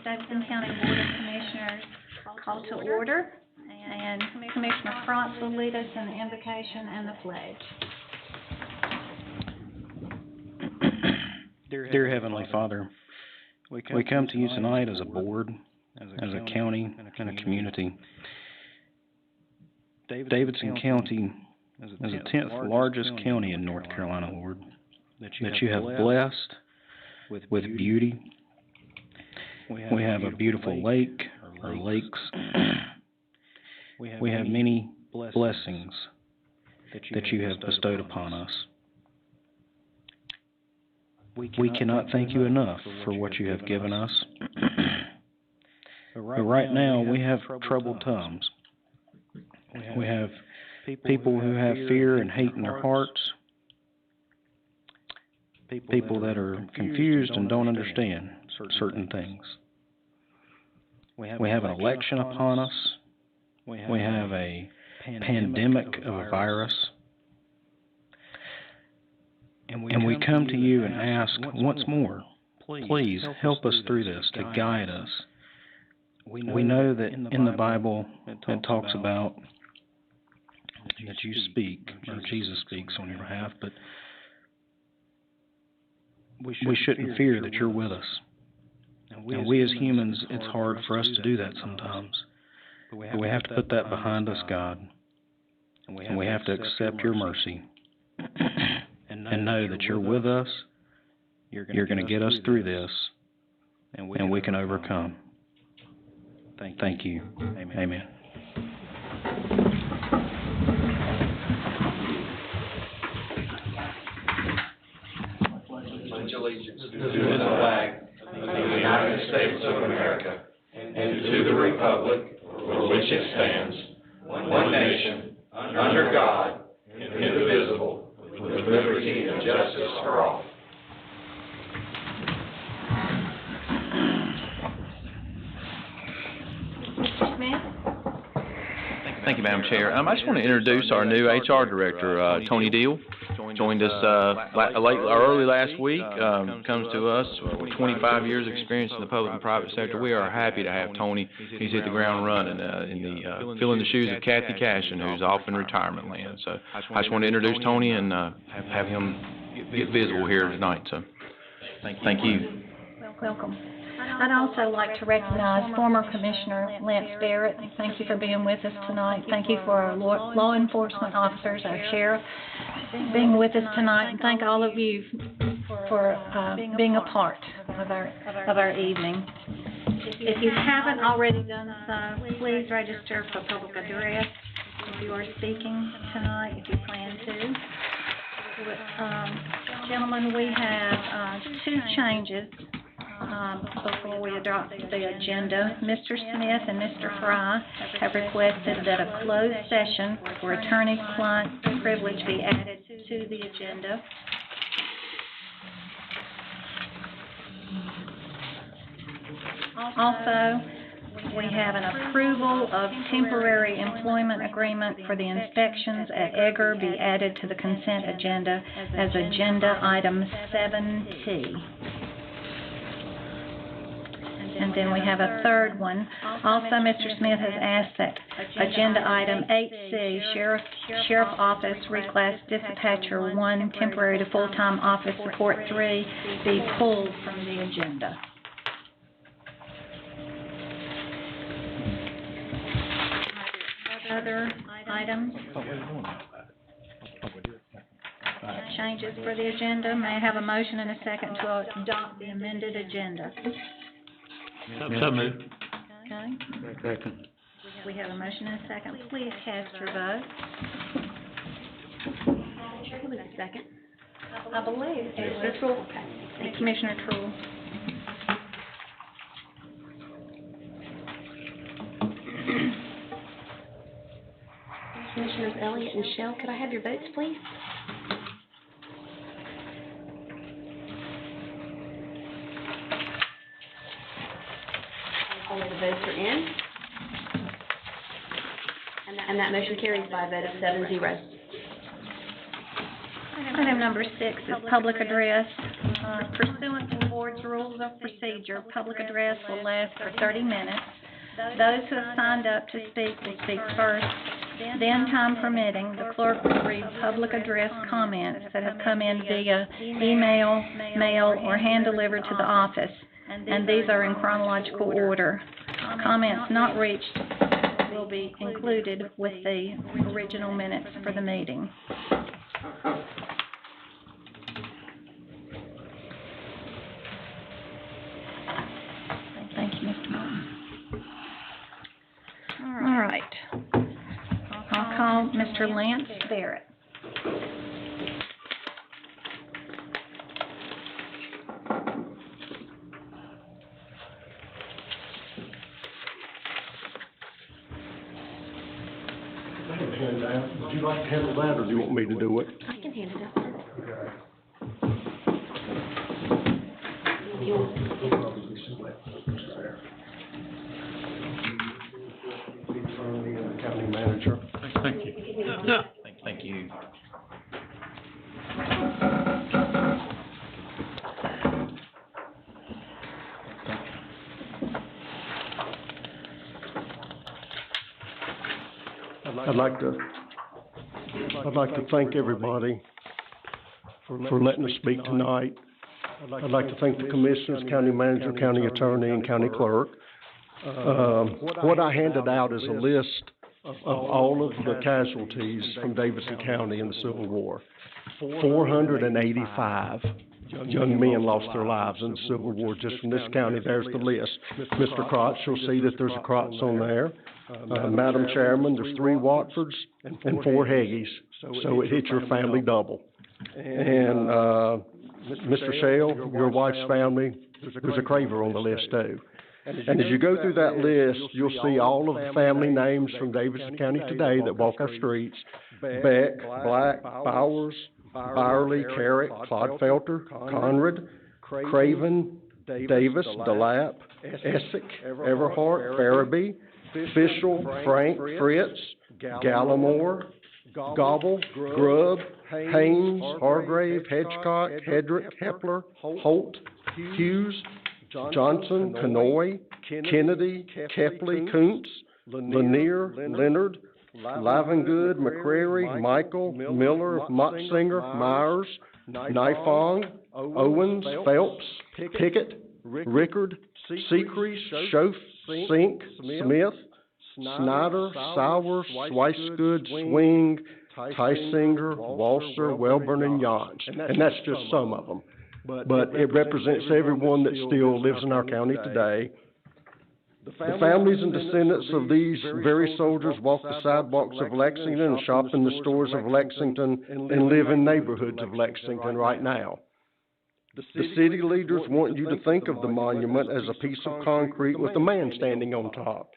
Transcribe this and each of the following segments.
Davidson County Board of Commissioners call to order, and Commissioner Frantz will lead us in the invocation and the pledge. Dear Heavenly Father, we come to you tonight as a board, as a county, and a community. Davidson County is the 10th largest county in North Carolina, Lord, that you have blessed with beauty. We have a beautiful lake, or lakes. We have many blessings that you have bestowed upon us. We cannot thank you enough for what you have given us. But right now, we have troubled times. We have people who have fear and hate in their hearts, people that are confused and don't understand certain things. We have an election upon us. We have a pandemic of a virus. And we come to you and ask once more, please help us through this, to guide us. We know that in the Bible it talks about that you speak, or Jesus speaks on your behalf, but we shouldn't fear that you're with us. And we as humans, it's hard for us to do that sometimes. But we have to put that behind us, God. And we have to accept your mercy. And know that you're with us, you're going to get us through this, and we can overcome. Thank you. Amen. Pledge allegiance to the flag of the United States of America and to the republic for which it stands, one nation, under God, indivisible, with liberty and justice for all. Mr. Smith? Thank you, Madam Chair. I just want to introduce our new HR Director, Tony Deal. Joined us early last week. Comes to us with 25 years experience in the public and private sector. We are happy to have Tony. He's hit the ground running, filling the shoes of Kathy Cashin, who's off in retirement land. So I just want to introduce Tony and have him get visible here tonight. So thank you. Welcome. I'd also like to recognize former Commissioner Lance Barrett. Thank you for being with us tonight. Thank you for our law enforcement officers, our sheriff, being with us tonight, and thank all of you for being a part of our evening. If you haven't already done so, please register for public address if you are speaking tonight, if you plan to. Gentlemen, we have two changes before we adopt the agenda. Mr. Smith and Mr. Fry have requested that a closed session for attorney-client privilege be added to the agenda. Also, we have an approval of temporary employment agreement for the inspections at Edgar be added to the consent agenda as agenda item 7T. And then we have a third one. Also, Mr. Smith has asked that agenda item 8C, Sheriff Office Reclass Dispatcher 1, Temporary to Full-Time Office Support 3, be pulled from the agenda. Other items? Changes for the agenda? May I have a motion and a second to adopt the amended agenda? So moved. Okay. Second. We have a motion and a second. Please cast your vote. Who was the second? I believe it was Trull. Okay. Commissioner Trull. Commissioners Elliott and Shell, could I have your votes, please? All of the votes are in. And that motion carries by a vote of 7-0. Item number 6 is public address. Pursuant to the board's rules of procedure, public address will last for 30 minutes. Those who have signed up to speak will speak first. Then, time permitting, the clerk will read public address comments that have come in via email, mail, or hand-delivered to the office, and these are in chronological order. Comments not reached will be included with the original minutes for the meeting. Thank you, Mr. Martin. All right. I'll call Mr. Lance Barrett. Would you like to handle that, or do you want me to do it? I can hand it up. County manager. Thank you. Thank you. I'd like to thank everybody for letting us speak tonight. I'd like to thank the commissioners, county manager, county attorney, and county clerk. What I handed out is a list of all of the casualties from Davidson County in the Civil War. 485 young men lost their lives in the Civil War just from this county. There's the list. Mr. Crotts, you'll see that there's a Crotts on there. Madam Chairman, there's 3 Watfords and 4 Heggies, so it hits your family double. And Mr. Shell, your wife's family, there's a Craver on the list too. And as you go through that list, you'll see all of the family names from Davidson County today that walk our streets: Beck, Black, Bowers, Byerly, Carrick, Clodfelter, Conrad, Craven, Davis, DeLapp, Essick, Everhart, Farabee, Fischel, Frank, Fritz, Gallimore, Gobble, Grubb, Haynes, Hargrave, Hedgecock, Hedrick, Hepler, Holt, Hughes, Johnson, Canoy, Kennedy, Kepley, Kuntz, Lanier, Leonard, Livengood, McCrary, Michael, Miller, Motzinger, Myers, Nifong, Owens, Phelps, Pickett, Rickard, Secreest, Schoaf, Sink, Smith, Snyder, Sauer, Swicegood, Swing, Tysinger, Walser, Welburn, and Jans. And that's just some of them. But it represents everyone that still lives in our county today. The families and descendants of these very soldiers walk the sidewalks of Lexington and shop in the stores of Lexington and live in neighborhoods of Lexington right now. The city leaders want you to think of the monument as a piece of concrete with a man standing on top,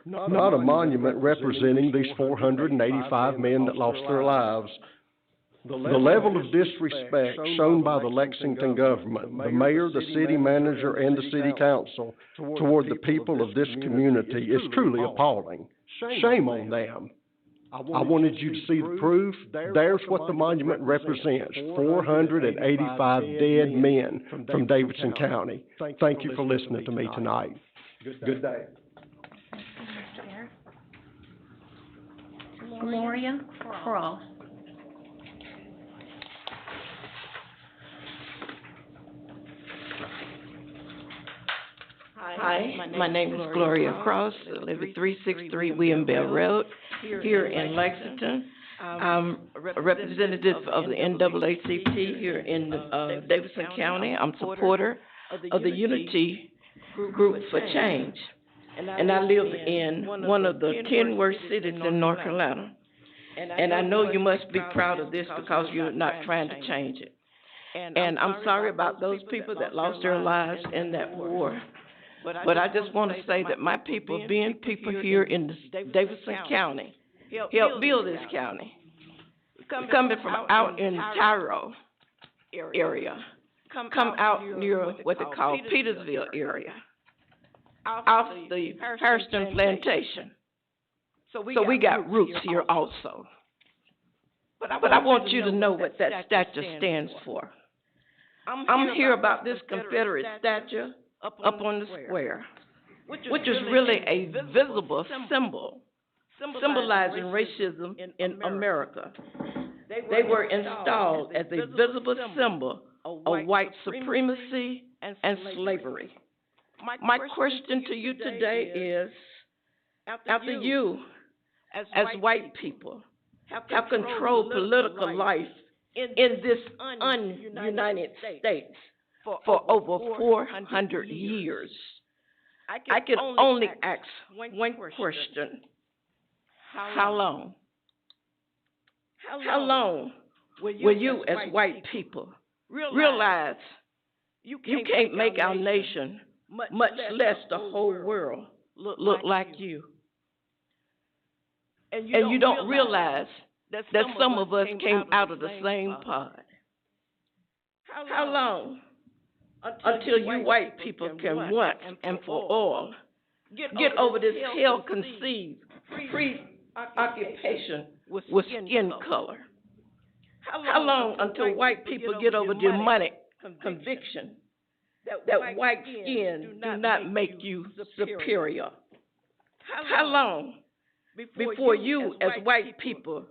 not a monument representing these 485 men that lost their lives. The level of disrespect shown by the Lexington government, the mayor, the city manager, and the city council toward the people of this community is truly appalling. Shame on them. I wanted you to see the proof. There's what the monument represents: 485 dead men from Davidson County. Thank you for listening to me tonight. Good day. Gloria Cross. Hi, my name is Gloria Cross. I live at 363 William Bell Road here in Lexington. I'm a representative of the NAACP here in Davidson County. I'm a supporter of the Unity Group for Change. And I live in one of the 10 worst cities in North Carolina. And I know you must be proud of this because you're not trying to change it. And I'm sorry about those people that lost their lives in that war. But I just want to say that my people, being people here in Davidson County, helped build this county. Coming from out in Tyro area, come out near what they call Petersville area, off the Harrison Plantation. So we got roots here also. But I want you to know what that statue stands for. I'm here about this Confederate statue up on the square, which is really a visible symbol symbolizing racism in America. They were installed as a visible symbol of white supremacy and slavery. My question to you today is, after you, as white people, have controlled political life in this un-United States for over 400 years, I can only ask one question. How long? How long will you as white people realize you can't make our nation, much less the whole world, look like you? And you don't realize that some of us came out of the same pod. How long until you white people can once and for all get over this hell-conceived preoccupation with skin color? How long until white people get over demonic conviction that white skin do not make you superior? How long before you as white people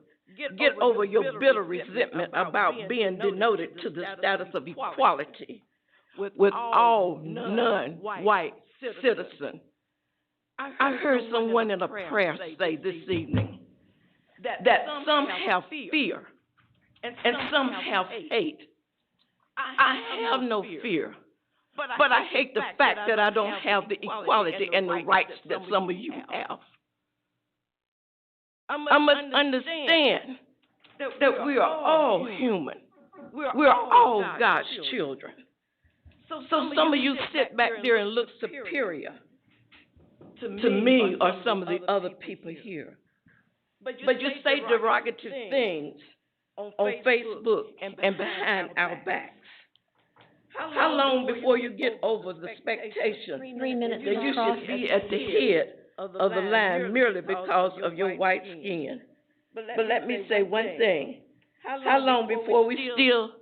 get over your bitter resentment about being denoted to the status of equality with all non-white citizens? I heard someone in a prayer say this evening that some have fear and some have hate. I have no fear, but I hate the fact that I don't have the equality and the rights that some of you have. I must understand that we are all human. We are all God's children. So some of you sit back there and look superior to me or some of the other people here. But you say derogatory things on Facebook and behind our backs. How long before you get over the expectation 3 minutes that you should be at the head of the line merely because of your white skin? But let me say one thing. How long before we still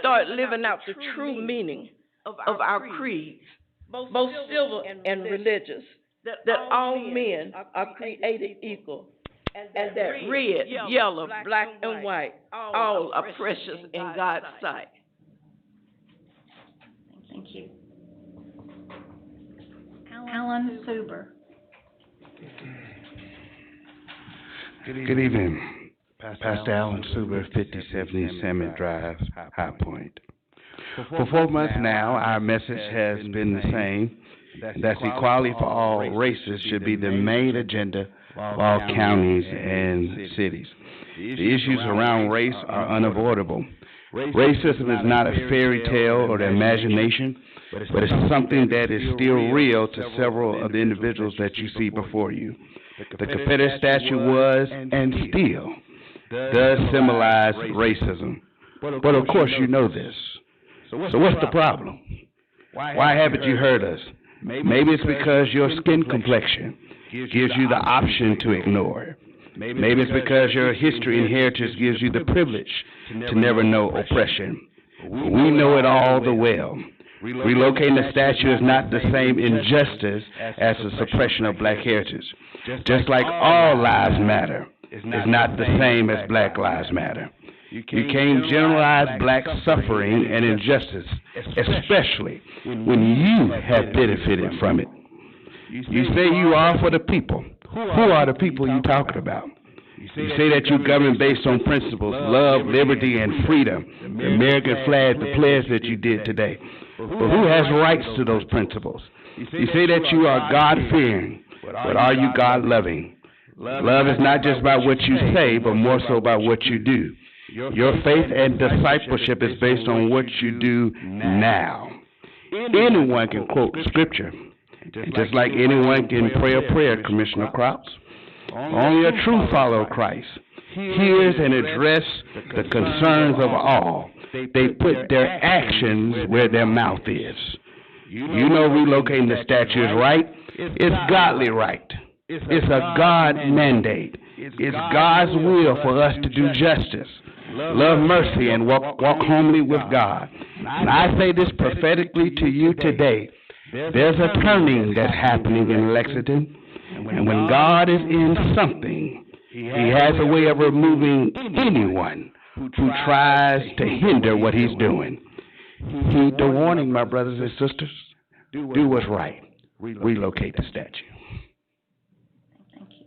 start living out the true meaning of our creeds, both civil and religious, that all men are created equal, and that red, yellow, black, and white all are precious in God's sight? Thank you. Alan Suber. Good evening. Pastor Alan Suber, 5070 Salmon Drive, High Point. For 4 months now, our message has been the same, that equality for all races should be the main agenda for all counties and cities. The issues around race are unavoidable. Racism is not a fairy tale or the imagination, but it's something that is still real to several of the individuals that you see before you. The Confederate statue was, and still, does symbolize racism. But of course you know this. So what's the problem? Why haven't you heard us? Maybe it's because your skin complexion gives you the option to ignore it. Maybe it's because your history and heritage gives you the privilege to never know oppression. We know it all the well. Relocating the statue is not the same injustice as the suppression of black heritage. Just like all lives matter is not the same as Black Lives Matter. You can't generalize black suffering and injustice, especially when you have benefited from it. You say you are for the people. Who are the people you talking about? You say that you govern based on principles, love, liberty, and freedom, the American flag, the pledge that you did today. But who has rights to those principles? You say that you are God-fearing, but are you God-loving? Love is not just about what you say, but more so about what you do. Your faith and discipleship is based on what you do now. Anyone can quote scripture, just like anyone can pray a prayer, Commissioner Crops. Only a true follower of Christ hears and addresses the concerns of all. They put their actions where their mouth is. You know relocating the statue is right. It's godly right. It's a God mandate. It's God's will for us to do justice. love mercy, and walk humbly with God. And I say this prophetically to you today. There's a turning that's happening in Lexington, and when God is in something, He has a way of removing anyone who tries to hinder what He's doing. Heed the warning, my brothers and sisters. Do what's right. Relocate the statue. Thank you.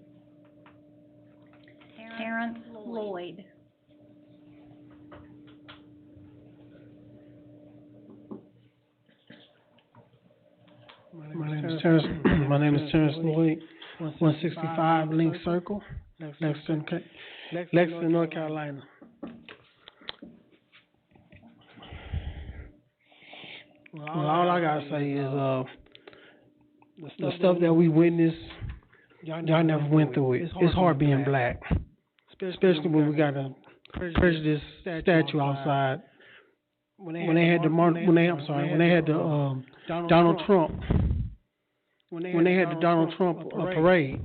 Terrence Lloyd. My name is Terrence Lloyd, 165 Link Circle, Lexington, North Carolina. Well, all I gotta say is, the stuff that we witnessed, y'all never went through it. It's hard being black, especially when we got a prejudice statue outside. When they had Donald Trump parade,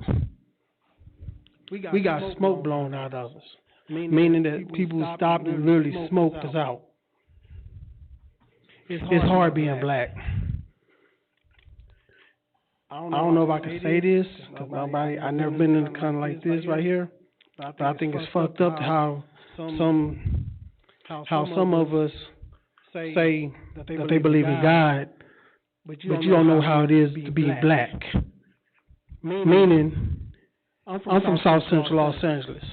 we got smoke blown out of us, meaning that people stopped and literally smoked us out. It's hard being black. I don't know if I can say this, because I never been in kind of like this right here, but I think it's fucked up how some of us say that they believe in God, but you don't know how it is to be black. Meaning, I'm from South Central Los Angeles.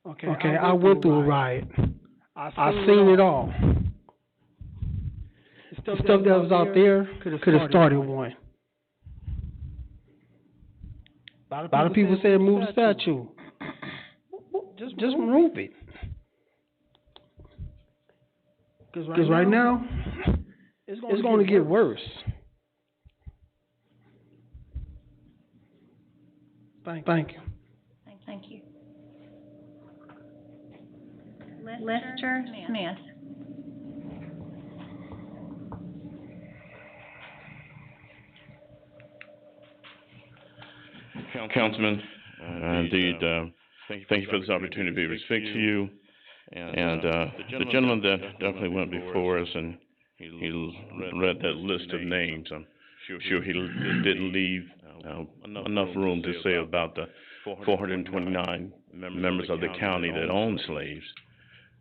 Okay, I went through a riot. I seen it all. The stuff that was out there could have started one. A lot of people said move the statue. Just move it. Because right now, it's going to get worse. Thank you. Thank you. Lester Smith. Councilman, indeed, thank you for this opportunity to be able to speak to you. And the gentleman that definitely went before us, and he read that list of names. I'm sure he didn't leave enough room to say about the 429 members of the county that owned slaves,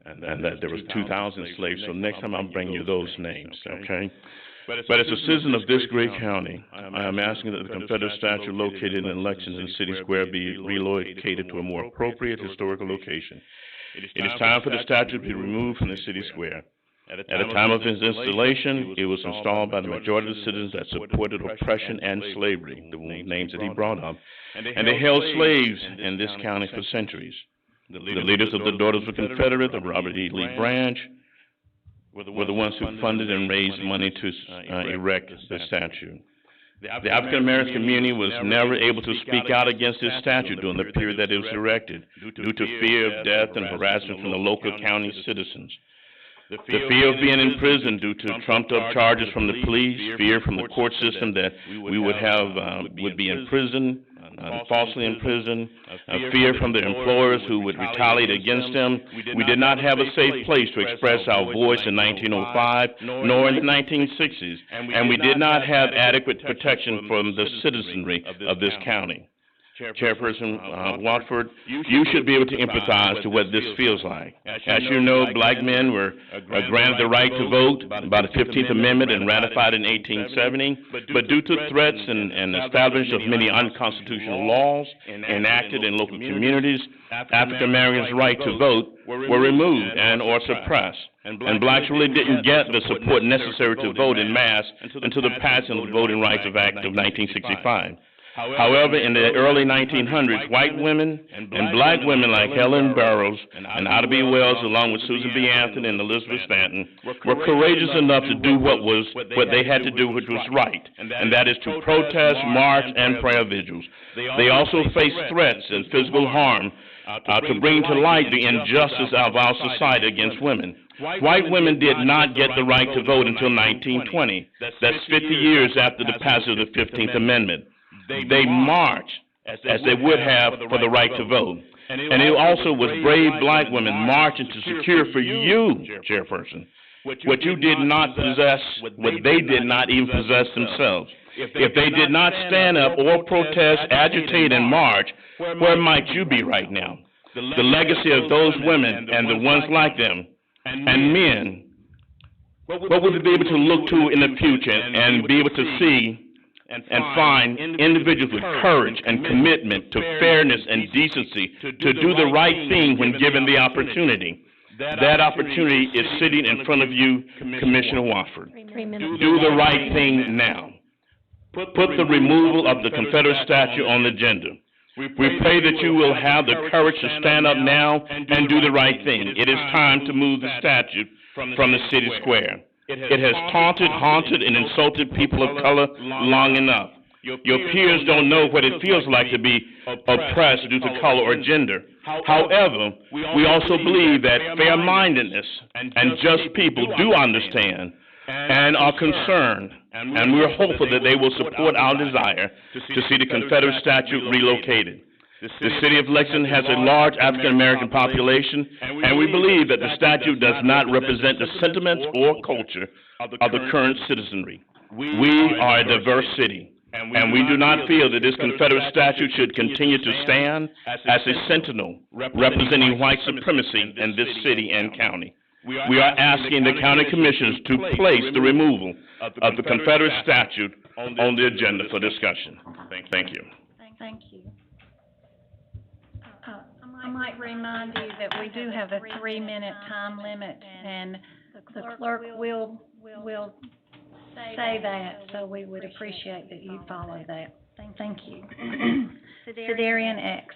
and that there was 2,000 slaves. So next time I'll bring you those names, okay? But as a citizen of this great county, I am asking that the Confederate statue located in Lexington City Square be relocated to a more appropriate historical location. It is time for the statue to be removed from the city square. At the time of its installation, it was installed by the majority of the citizens that supported oppression and slavery, the names that he brought up, and they held slaves in this county for centuries. The leaders of the Daughters of the Confederate, the Robert E. Lee branch, were the ones who funded and raised money to erect the statue. The African American community was never able to speak out against this statue during the period that it was erected, due to fear of death and harassment from the local county citizens. The fear of being in prison due to trumped-up charges from the police, fear from the court system that we would be in prison, falsely in prison, fear from the employers who would retaliate against them. We did not have a safe place to express our voice in 1905, nor in the 1960s, and we did not have adequate protection from the citizenry of this county. Chairperson Watford, you should be able to empathize to what this feels like. As you know, black men were granted the right to vote by the 15th Amendment and ratified in 1870, but due to threats and establishment of many unconstitutional laws enacted in local communities, African Americans' right to vote were removed and or suppressed. And blacks really didn't get the support necessary to vote in mass until the passing of the Voting Rights Act of 1965. However, in the early 1900s, white women and black women like Helen Burroughs and Ida B. Wells, along with Susan B. Anthony and Elizabeth Stanton, were courageous enough to do what they had to do, which was right, and that is to protest, march, and prayer vigils. They also faced threats and physical harm to bring to light the injustice of our society against women. White women did not get the right to vote until 1920. That's 50 years after the passage of the 15th Amendment. They marched as they would have for the right to vote. And it also was brave black women marching to secure for you, Chairperson, what you did not possess, what they did not even possess themselves. If they did not stand up or protest, agitate, and march, where might you be right now? The legacy of those women and the ones like them, and men, what would we be able to look to in the future and be able to see and find individuals with courage and commitment to fairness and decency to do the right thing when given the opportunity? That opportunity is sitting in front of you, Commissioner Wofford. Do the right thing now. Put the removal of the Confederate statue on the agenda. We pray that you will have the courage to stand up now and do the right thing. It is time to move the statue from the city square. It has taunted, haunted, and insulted people of color long enough. Your peers don't know what it feels like to be oppressed due to color or gender. However, we also believe that fair-mindedness and just people do understand and are concerned, and we're hopeful that they will support our desire to see the Confederate statue relocated. The city of Lexington has a large African-American population, and we believe that the statue does not represent the sentiments or culture of the current citizenry. We are a diverse city, and we do not feel that this Confederate statue should continue to stand as a sentinel representing white supremacy in this city and county. We are asking the county commissioners to place the removal of the Confederate statue on the agenda for discussion. Thank you. Thank you. I might remind you that we do have a 3-minute time limit, and the clerk will say that, so we would appreciate that you follow that. Thank you. Sedarian X.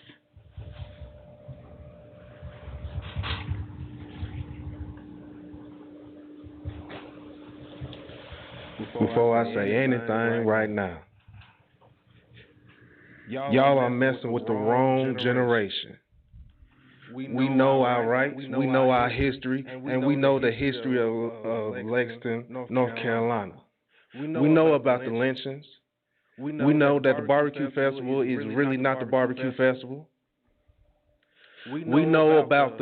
Before I say anything right now, y'all are messing with the wrong generation. We know our rights, we know our history, and we know the history of Lexington, North Carolina. We know about the lynchings. We know that the barbecue festival is really not the barbecue festival. We know about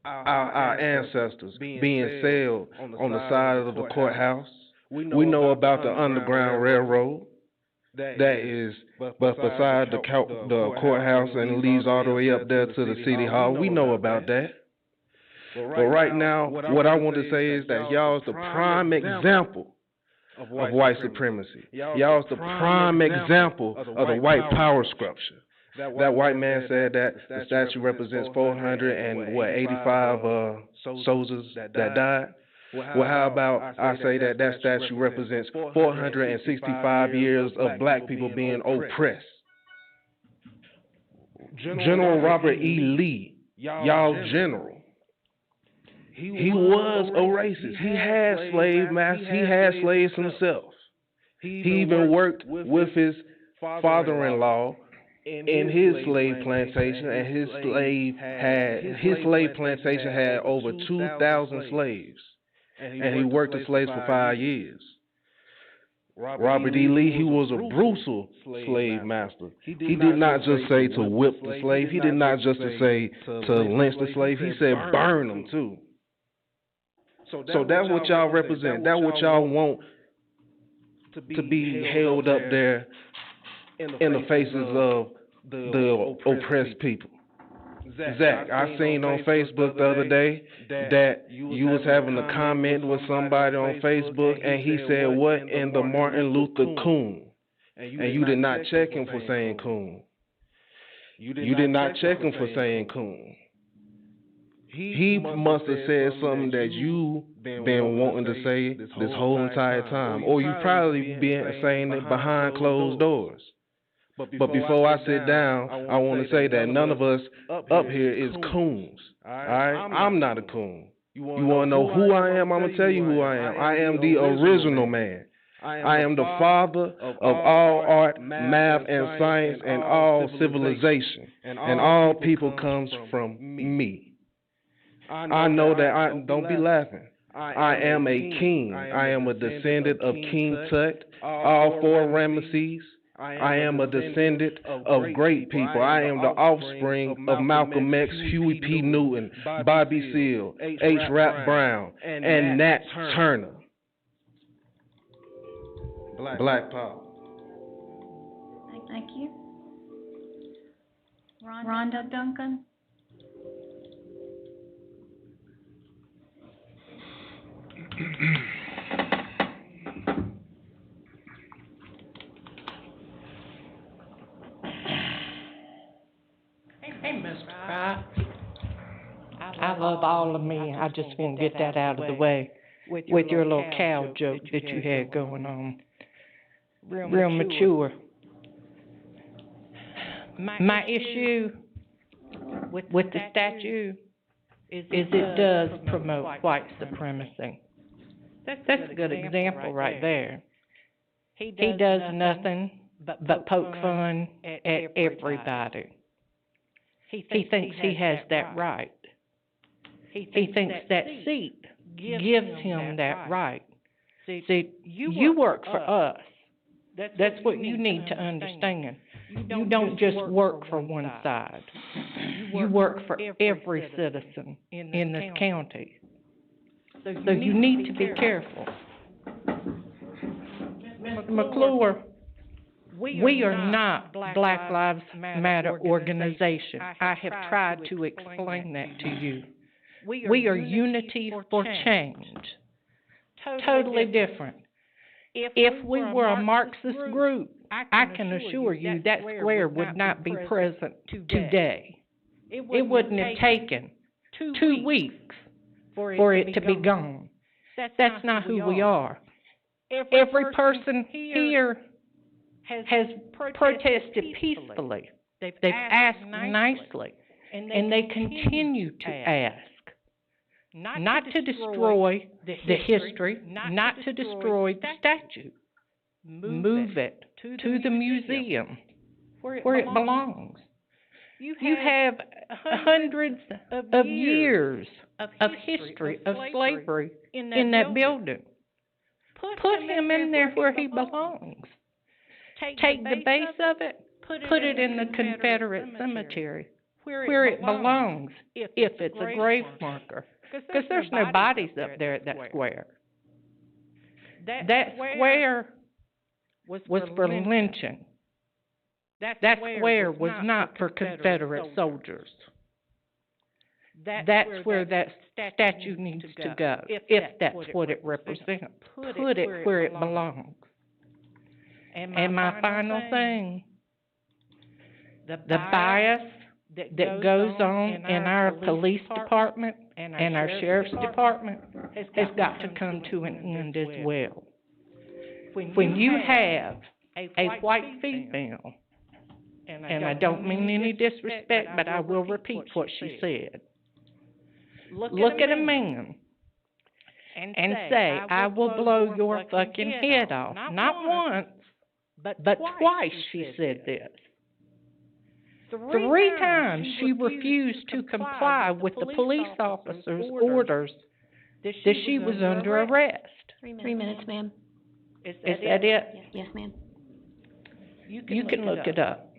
our ancestors being sailed on the side of the courthouse. We know about the Underground Railroad that is beside the courthouse and leads all the way up there to the city hall. We know about that. But right now, what I want to say is that y'all is the prime example of white supremacy. Y'all is the prime example of the white power structure. That white man said that the statue represents 485 soldiers that died. Well, how about I say that that statue represents 465 years of black people being oppressed? General Robert E. Lee, y'all general, he was a racist. He had slave masters. He had slaves himself. He even worked with his father-in-law in his slave plantation, and his slave plantation had over 2,000 slaves, and he worked the slaves for 5 years. Robert E. Lee, he was a brutal slave master. He did not just say to whip the slave. He did not just say to lynch the slave. He said burn them too. So that's what y'all represent. That's what y'all want to be held up there in the faces of the oppressed people. Zach, I seen on Facebook the other day that you was having a comment with somebody on Facebook, and he said, "What in the Martin Luther Coon?" And you did not check him for saying coon. You did not check him for saying coon. He must have said something that you been wanting to say this whole entire time, or you probably been saying it behind closed doors. But before I sit down, I want to say that none of us up here is coons. All right? I'm not a coon. You want to know who I am? I'm going to tell you who I am. I am the original man. I am the father of all art, math, and science, and all civilization. And all people comes from me. I know that don't be laughing. I am a king. I am a descendant of King Tut, all 4 Ramesses. I am a descendant of great people. I am the offspring of Malcolm X, Huey P. Newton, Bobby Seale, H. Rap Brown, and Nat Turner. Black Power. Thank you. Rhonda Duncan? Hey, Mr. Pratt. I love all of me. I just want to get that out of the way with your little cow joke that you had going on. Real mature. My issue with the statue is it does promote white supremacy. That's a good example right there. He does nothing but poke fun at everybody. He thinks he has that right. He thinks that seat gives him that right. See, you work for us. That's what you need to understand. You don't just work for one side. You work for every citizen in this county. So you need to be careful. McClure, we are not Black Lives Matter organization. I have tried to explain that to you. We are Unity for Change. Totally different. If we were a Marxist group, I can assure you that square would not be present today. It wouldn't have taken 2 weeks for it to be gone. That's not who we are. Every person here has protested peacefully. They've asked nicely, and they continue to ask. Not to destroy the history, not to destroy the statue. Move it to the museum where it belongs. You have hundreds of years of history of slavery in that building. Put him in there where he belongs. Take the base of it, put it in the Confederate cemetery where it belongs, if it's a grave marker. Because there's no bodies up there at that square. That square was for lynching. That square was not for Confederate soldiers. That's where that statue needs to go, if that's what it represents. Put it where it belongs. And my final thing, the bias that goes on in our police department and our sheriff's department has got to come to an end as well. When you have a white female, and I don't mean any disrespect, but I will repeat what she said. Look at a man and say, I will blow your fucking head off. Not once, but twice she said this. 3 times she refused to comply with the police officer's orders that she was under arrest. 3 minutes, ma'am. Is that it? Yes, ma'am. You can look it up.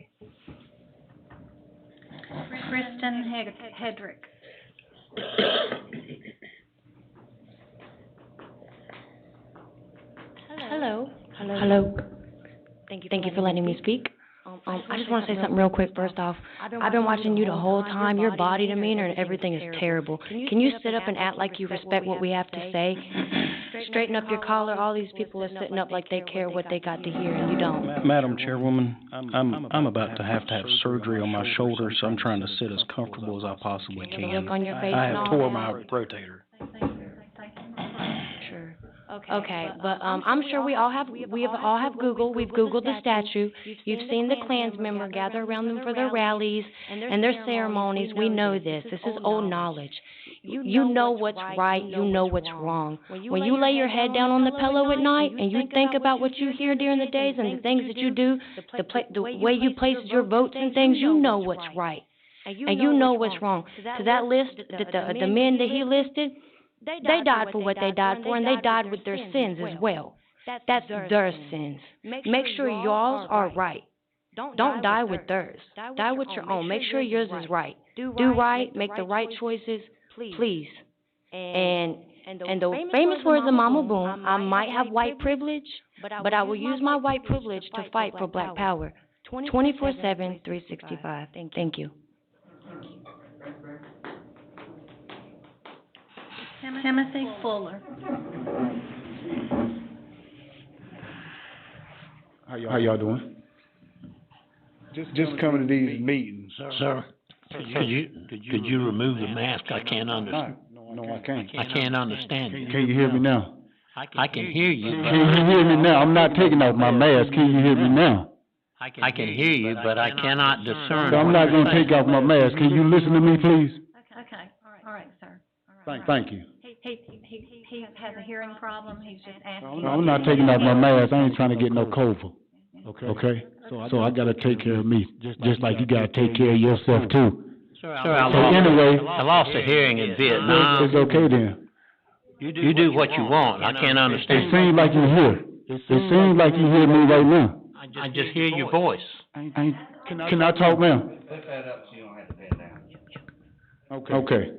Kristen Hedrick. Hello. Thank you for letting me speak. I just want to say something real quick first off. I've been watching you the whole time. Your body demeanor and everything is terrible. Can you sit up and act like you respect what we have to say? Straighten up your collar. All these people are sitting up like they care what they got to hear, and you don't. Madam Chairwoman, I'm about to have surgery on my shoulder, so I'm trying to sit as comfortable as I possibly can. Look on your face I and have all tore that. my rotator. Sure. Okay, but I'm sure we all have Google. We've Googled the statue. You've seen the Klans member gather around them for their rallies and their ceremonies. We know this. This is old knowledge. You know what's right. You know what's wrong. When you lay your head down on the pillow at night and you think about what you hear during the days and the things that you do, the way you place your votes and things, you know what's right. And you know what's wrong. To that list, the men that he listed, they died for what they died for, and they died with their sins as well. That's their sins. Make sure yours are right. Don't die with theirs. Die with your own. Make sure yours is right. Do right, make the right choices, please. And the famous words of Mama Boone, I might have white privilege, but I will use my white privilege to fight for Black power. 24/7, 365. Thank you. Timothy Fuller. How y'all doing? Just coming to these meetings. Sir, could you remove the mask? I can't understand. No, I can't. I can't understand you. Can you hear me now? I can hear you. Can you hear me now? I'm not taking off my mask. Can you hear me now? I can hear you, but I cannot discern. I'm not going to take off my mask. Can you listen to me, please? Okay, all right, sir. Thank you. He has a hearing problem, he's just asking. No, I'm not taking off my mask. I ain't trying to get no COVID. Okay? So I got to take care of me, just like you got to take care of yourself, too. Sir, I lost a hearing in Vietnam. It's okay then. You do what you want. I can't understand. It seems like you're here. It seems like you hear me right now. I just hear your voice. Can I talk now? Lift that up so you don't have to bend down. Okay.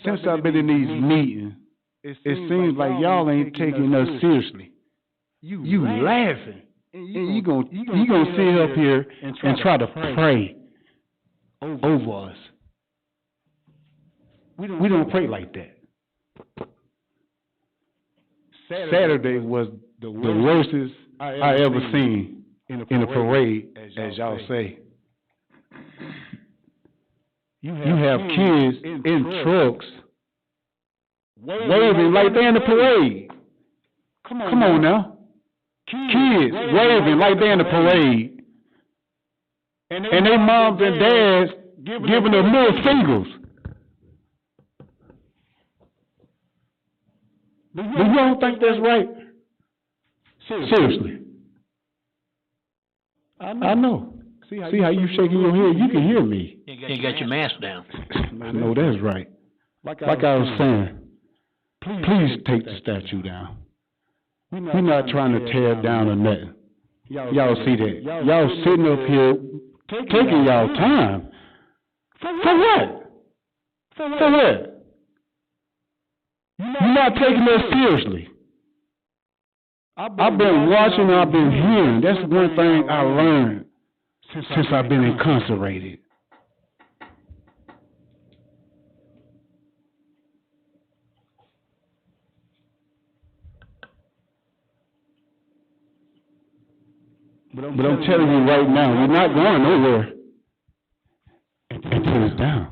Since I've been in these meetings, it seems like y'all ain't taking us seriously. You laughing. And you gonna sit up here and try to pray over us. We don't pray like that. Saturday was the worstest I ever seen in a parade, as y'all say. You have kids in trucks waving like they're in the parade. Come on now. Kids waving like they're in the parade. And their moms and dads giving them middle fingers. Do you don't think that's right? Seriously. I know. See how you shaking your head? You can hear me. You got your mask down. I know that's right. Like I was saying, please take the statue down. We're not trying to tear it down or nothing. Y'all see that? Y'all sitting up here taking y'all time. For what? For what? You're not taking us seriously. I've been watching, I've been hearing. That's one thing I learned since I've been incarcerated. But I'm telling you right now, we're not going nowhere until it's down.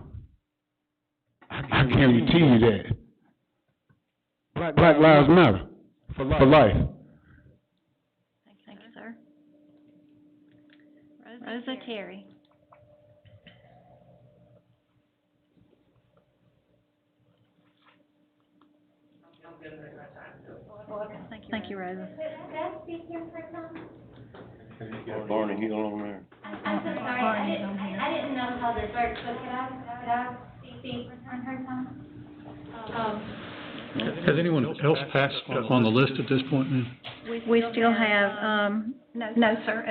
I guarantee you that. Black Lives Matter for life. Thank you, sir. Rosa Terry. Thank you, Rosa. Barney Hill on there. I'm so sorry, I didn't know how this worked, so could I speak on her time? Has anyone else passed on the list at this point then? We still have, no, sir,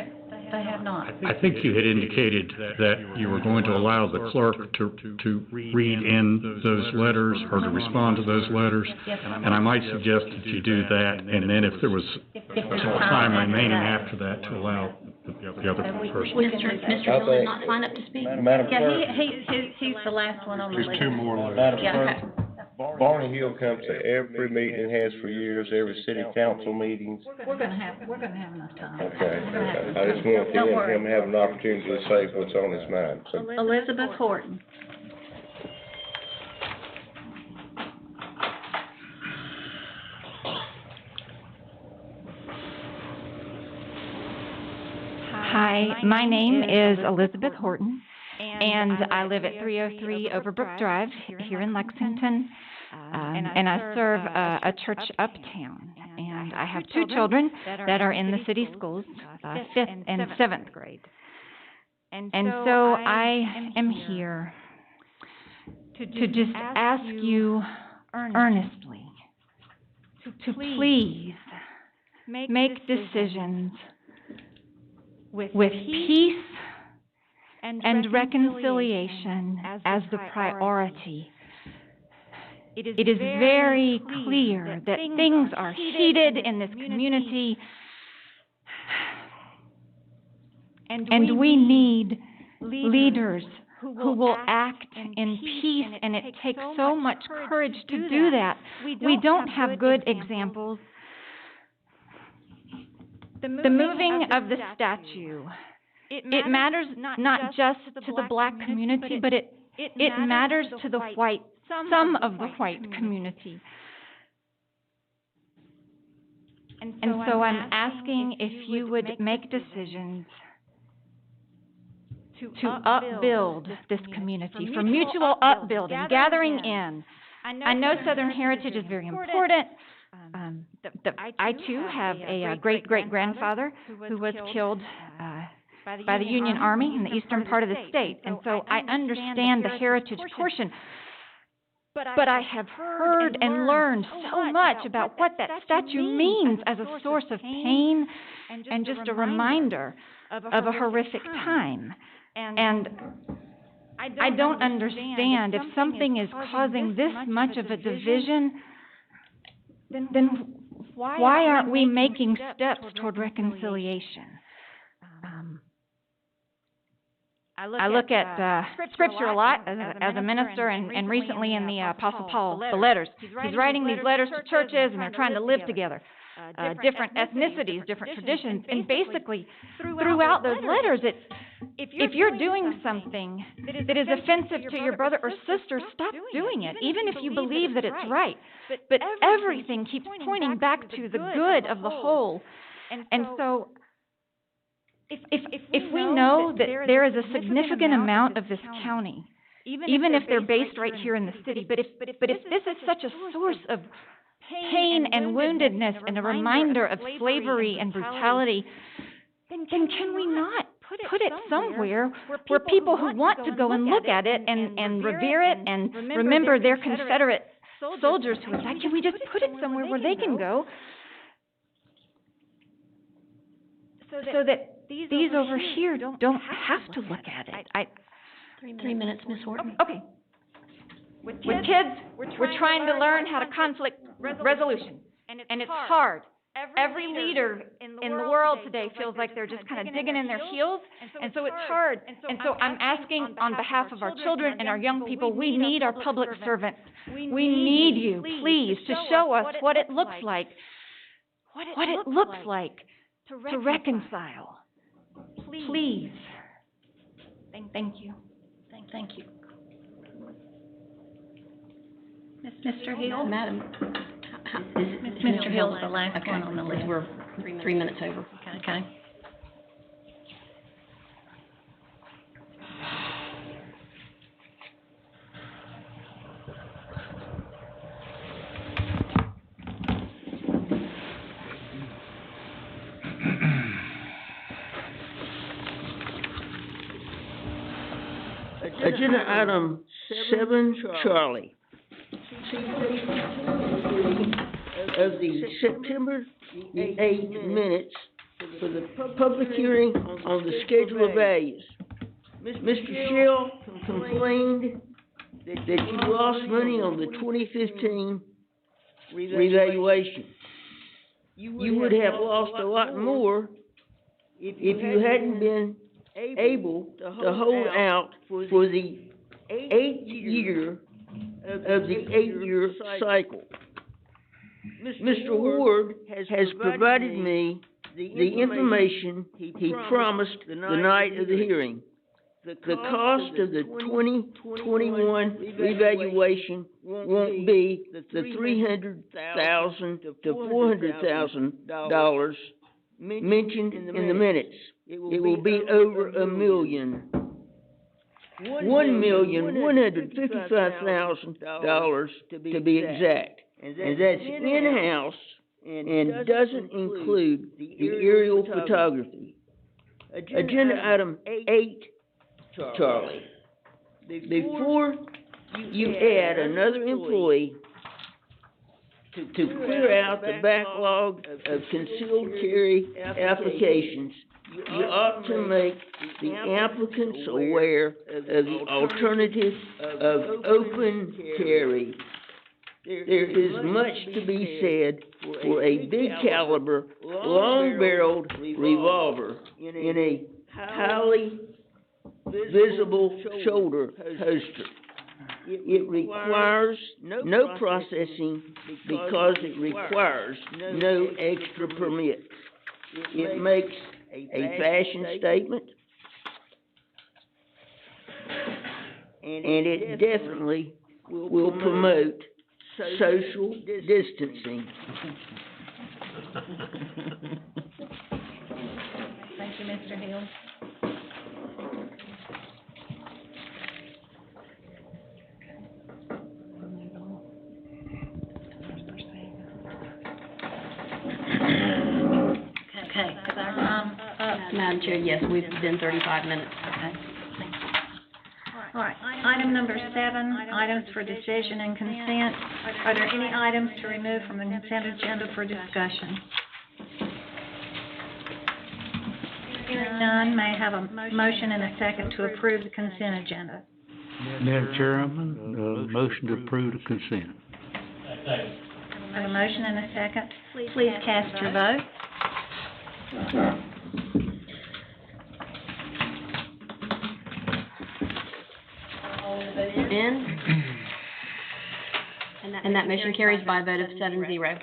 they have not. I think you had indicated that you were going to allow the clerk to read in those letters or to respond to those letters. Yes, And I might suggest that you do that, and then if there was time remaining after that, to allow the other person. Mr. Hill did not sign up to speak? Madam Yeah, Clerk, he's the last one on the list. There's two more left. Madam Yeah, Clerk, okay. Barney Hill comes to every meeting, has for years, every city council meetings. We're gonna have enough time. Okay, I just want him to have an opportunity to say what's on his mind, so. Elizabeth Horton. Hi, my name is Elizabeth Horton, and I live at 303 Overbrook Drive here in Lexington, and I serve a church uptown. And I have two children that are in the city schools, 5th and 7th grade. And so I am here to just ask you earnestly to please make decisions with peace and reconciliation as the priority. It is very clear that things are heated in this community, and we need leaders who will act in peace, and it takes so much courage to do that. We don't have good examples. The moving of the statue, it matters not just to the black community, but it matters to the white, some of the white community. And so I'm asking if you would make decisions to upbuild this community, for mutual upbuilding, gathering in. I know Southern heritage is very important. I too have a great-great-grandfather who was killed by the Union Army in the eastern part of the state, and so I understand the heritage portion. But I have heard and learned so much about what that statue means as a source of pain and just a reminder of a horrific time. And I don't understand, if something is causing this much of a division, then why aren't we making steps toward reconciliation? I look at Scripture a lot as a minister, and recently in the Apostle Paul, the letters. He's writing these letters to churches, and they're trying to live together. Different ethnicities, different traditions, and basically throughout those letters, if you're doing something that is offensive to your brother or sister, stop doing it, even if you believe that it's right. But everything keeps pointing back to the good of the whole. And so if we know that there is a significant amount of this county, even if they're based right here in the city, but if this is such a source of pain and woundedness and a reminder of slavery and brutality, then can we not put it somewhere where people who want to go and look at it and revere it and remember their Confederate soldiers who died, can we just put it somewhere where they can go so that these over here don't have to look at it? 3 minutes, Ms. Horton. Okay. With kids, we're trying to learn how to conflict resolution, and it's hard. Every leader in the world today feels like they're just kind of digging in their heels, and so it's hard. And so I'm asking on behalf of our children and our young people, we need our public servants. We need you, please, to show us what it looks like, to reconcile. Please. Thank you. Thank you. Mr. Hill? Madam, Mr. Hill's the last one on the list. We're 3 minutes over. Okay. Agenda item 7, Charlie. Of the September the 8th minutes for the public hearing on the schedule of values. Mr. Shell complained that you lost money on the 2015 revaluation. You would have lost a lot more if you hadn't been able to hold out for the 8th year of the 8-year cycle. Mr. Ward has provided me the information he promised the night of the hearing. The cost of the 2021 revaluation won't be the $300,000 to $400,000 mentioned in the minutes. It will be over $1 million. $1,155,000 to be exact. And that's in-house and doesn't include the aerial photography. Agenda item 8, Charlie. Before you add another employee to clear out the backlog of concealed carry applications, you ought to make the applicants aware of the alternative of open carry. There is much to be said for a big caliber, long-barreled revolver in a highly visible shoulder holster. It requires no processing because it requires no extra permits. It makes a fashion statement, and it definitely will promote social distancing. Thank you, Mr. Hill. Okay, is our time up? Madam Chair, yes, we've been 35 minutes. Okay, thank you. All right, item number 7, items for decision and consent. Are there any items to remove from the consent agenda for discussion? Hearing none, may I have a motion and a second to approve the consent agenda? Madam Chairman, motion to approve the consent. I have a motion and a second. Please cast your vote. In. And that motion carries by a vote of 7-0.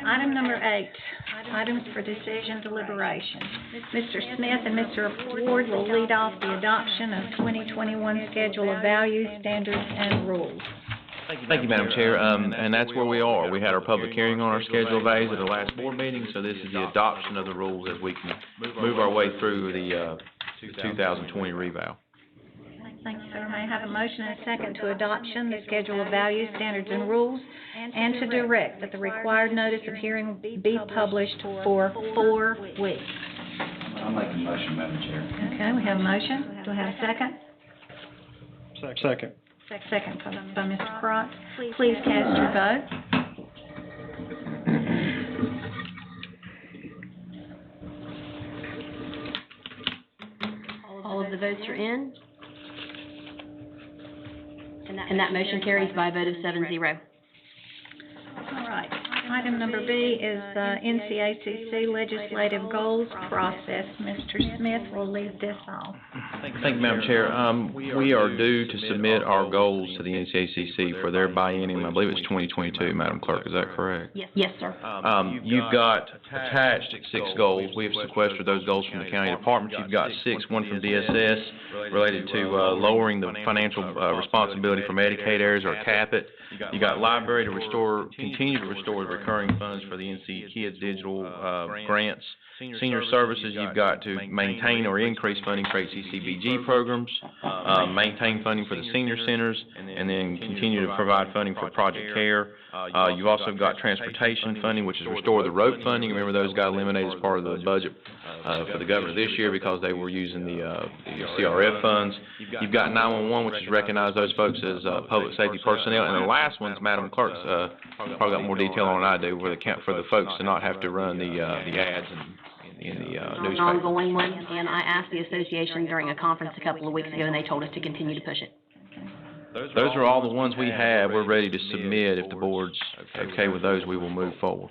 Item number 8, items for decision deliberation. Mr. Smith and Mr. Ward will lead off the adoption of 2021 Schedule of Values, Standards, and Rules. Thank you, Madam Chair, and that's where we are. We had our public hearing on our schedule of values at the last board meeting, so this is the adoption of the rules as we can move our way through the 2020 revow. Thank you, sir. May I have a motion and a second to adoption, the Schedule of Values, Standards, and Rules, and to direct that the required notice of hearing be published for 4 weeks. I'll make a motion, Madam Chair. Okay, we have a motion. Do we have a second? Second. Second by Mr. Crotts. Please cast your vote. All of the votes are in. And that motion carries by a vote of 7-0. All right. Item number B is the NCACC Legislative Goals Process. Mr. Smith will lead this off. Thank you, Madam Chair. We are due to submit our goals to the NCACC for their biennium. I believe it's 2022, Madam Clerk. Is that correct? Yes, sir. You've got attached 6 goals. We have sequestered those goals from the county departments. You've got 6, one from DSS related to lowering the financial responsibility for Medicaid areas or cap it. You got library to continue to restore the recurring funds for the NC Kids digital grants. Senior services, you've got to maintain or increase funding for HCCBG programs, maintain funding for the senior centers, and then continue to provide funding for Project CARE. You've also got transportation funding, which is restore the road funding. Remember, those got eliminated as part of the budget for the governor this year because they were using the CRF funds. You've got 911, which is recognize those folks as public safety personnel. And the last one's Madam Clerk's probably got more detail on than I do, where for the folks to not have to run the ads in the newspaper. An ongoing one, and I asked the association during a conference a couple of weeks ago, and they told us to continue to push it. Those are all the ones we have. We're ready to submit. If the board's okay with those, we will move forward.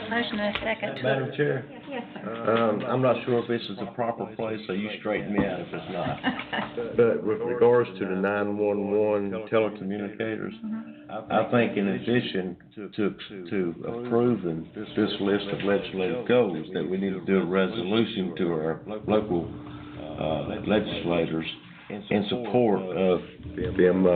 Motion and a second. Madam Chair? Yes, sir. I'm not sure if this is the proper place, so you straighten me out if it's not. But with regards to the 911 telecommunicators, I think in addition to approving this list of legislative goals, that we need to do a resolution to our local legislators in support of them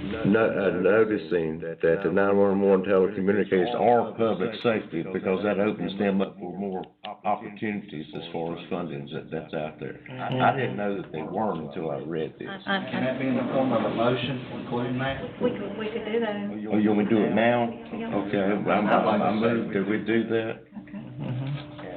noticing that the 911 telecommunicators are public safety, because that opens them up for more opportunities as far as funding that's out there. I didn't know that they weren't until I read this. Can that be in the form of a motion, including that? We could do that. Oh, you want me to do it now? Yeah. Okay, I move that we do that. Okay.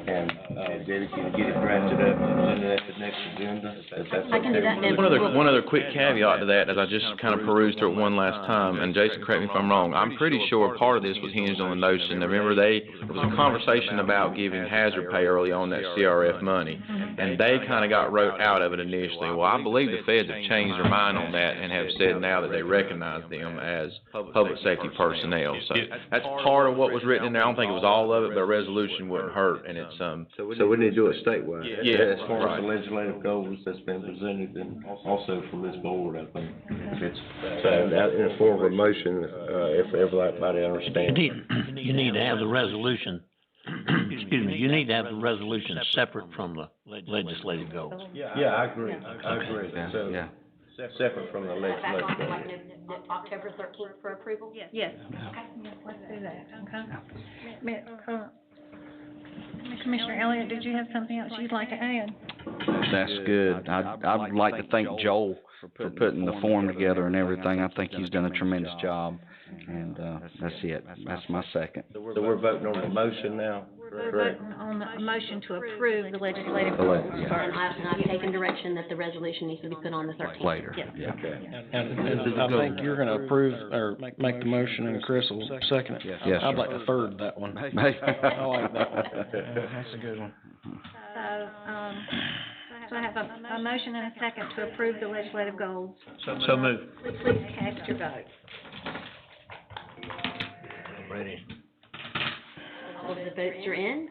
And, Debbie, can you get it drafted up and send it at the next agenda? If that's I can do that, okay. Debbie. One other quick caveat to that, as I just kind of perused through it one last time, and Jason, correct me if I'm wrong, I'm pretty sure part of this was hinged on the notion, that remember there was a conversation about giving hazard pay early on that CRF money, and they kind of got wrote out of it initially. Well, I believe the feds have changed their mind on that and have said now that they recognize them as public safety personnel. So that's part of what was written in there. I don't think it was all of it, but a resolution wouldn't hurt, and it's, So we need to do it statewide. Yeah, As far right. as the legislative goals that's been presented, and also from this board, I think. It's, so that, in the form of a motion, if everybody understands. You need to have the resolution, excuse me, you need to have the resolution separate from the legislative goals. Yeah, I agree, I agree. So, Yeah. separate from the Back legislative on, goals. like, October 13th for approval? Yes. Yes, let's do that, okay? Commissioner Elliott, did you have something else you'd like to add? That's good. I'd like to thank Joel for putting the form together and everything. I think he's done a tremendous job, and, that's it. That's my second. So we're voting on the motion now, We're correct? voting on the motion to approve the legislative The le- goals yeah. first. And I've taken direction that the resolution needs to be put on the 13th. Later, Yes. yeah. Okay. And I think you're gonna approve, or make the motion, and Chris will second it. Yes, I'd sir. like to third that one. I like that one. Yeah, that's a good one. So I have a motion and a second to approve the legislative goals. So move. Please cast your vote. Ready. All of the votes are in.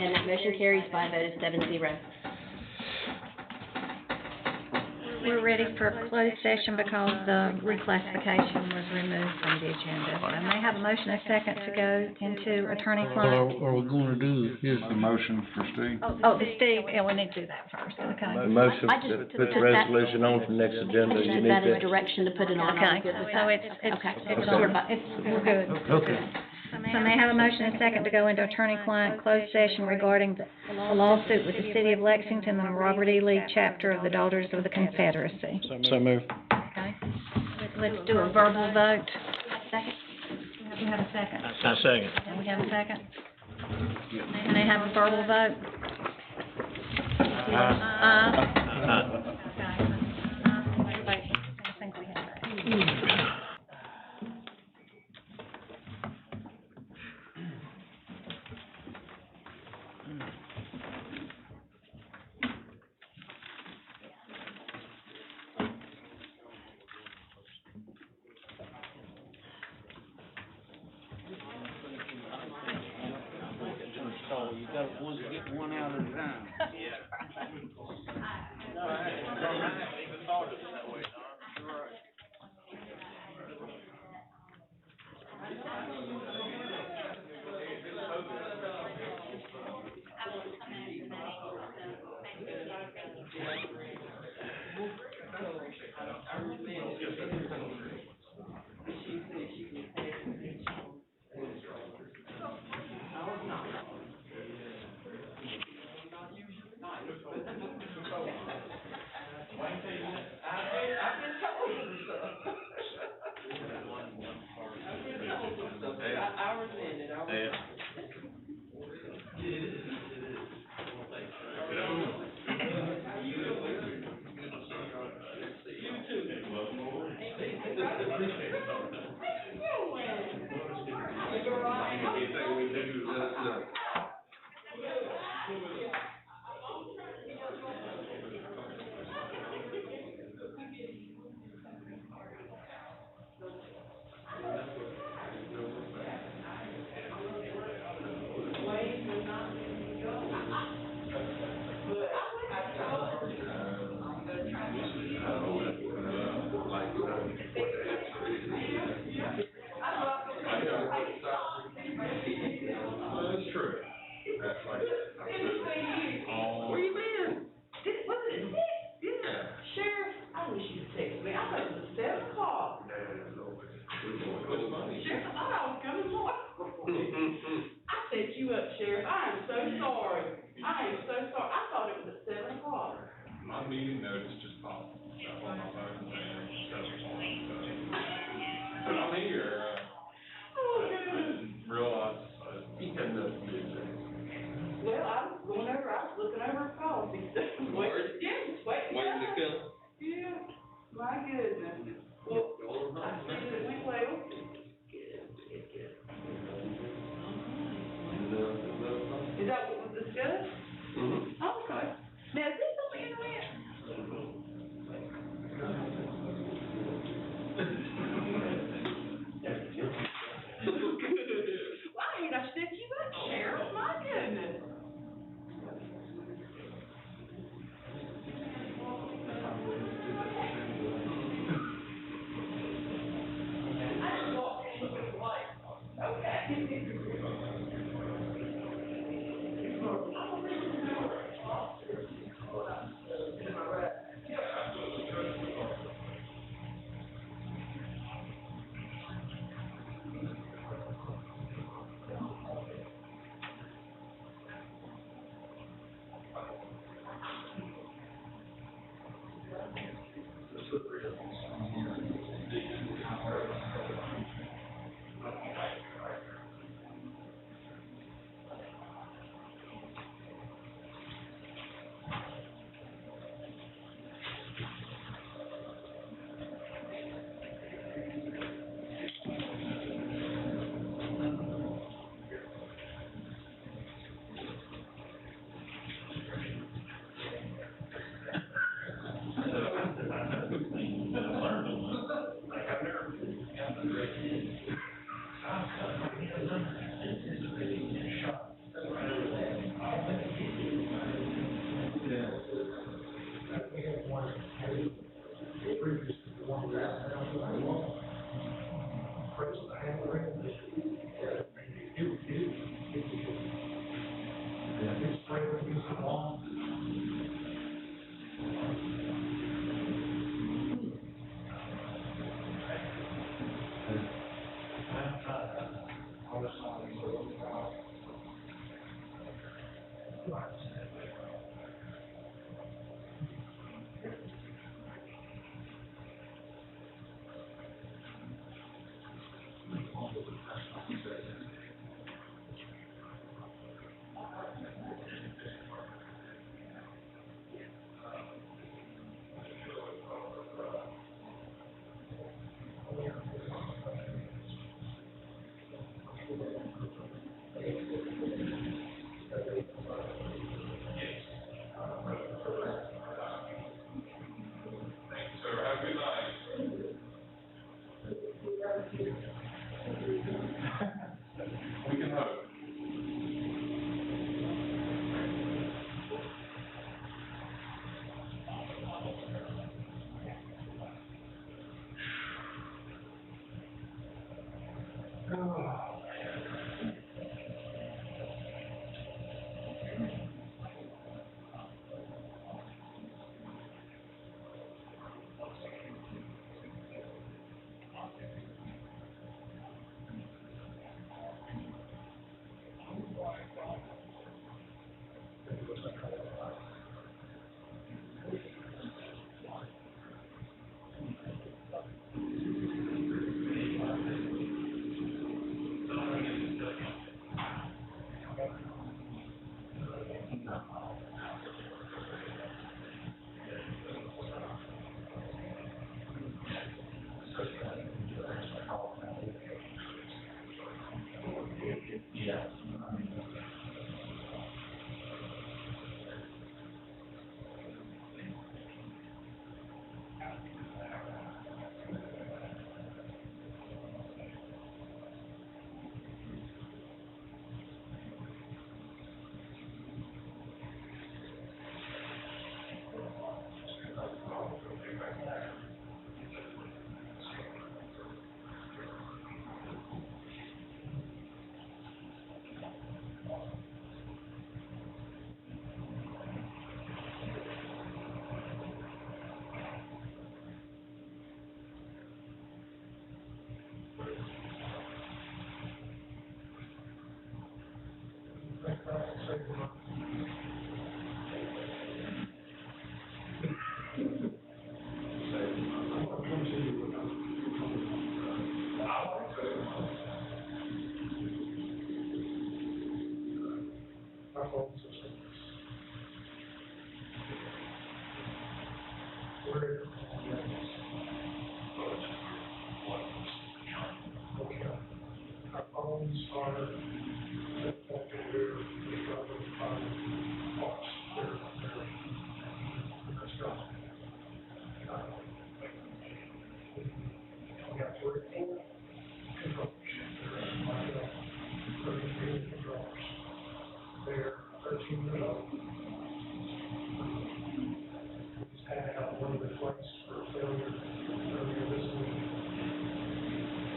And that motion carries by a vote of 7-0. We're ready for a closed session because the reclassification was removed from the agenda. So may I have a motion and a second to go into attorney-client? What we're gonna do, here's the motion for Steve. Oh, Steve, yeah, we need to do that first, okay? The motion I just to took put the that- resolution on for next agenda, I you took need that as to. direction to put it on. Okay, Good with so that. it's Okay. on, So we're good. Okay. So may I have a motion and a second to go into attorney-client closed session regarding the lawsuit with the city of Lexington and the Robert E. Lee chapter of the Daughters of the Confederacy? So move. Okay, let's do a verbal vote. Second? You have a second? I second. And we have a second? May I have a verbal vote? Everybody, I think we have that. You got one, get one out at a time.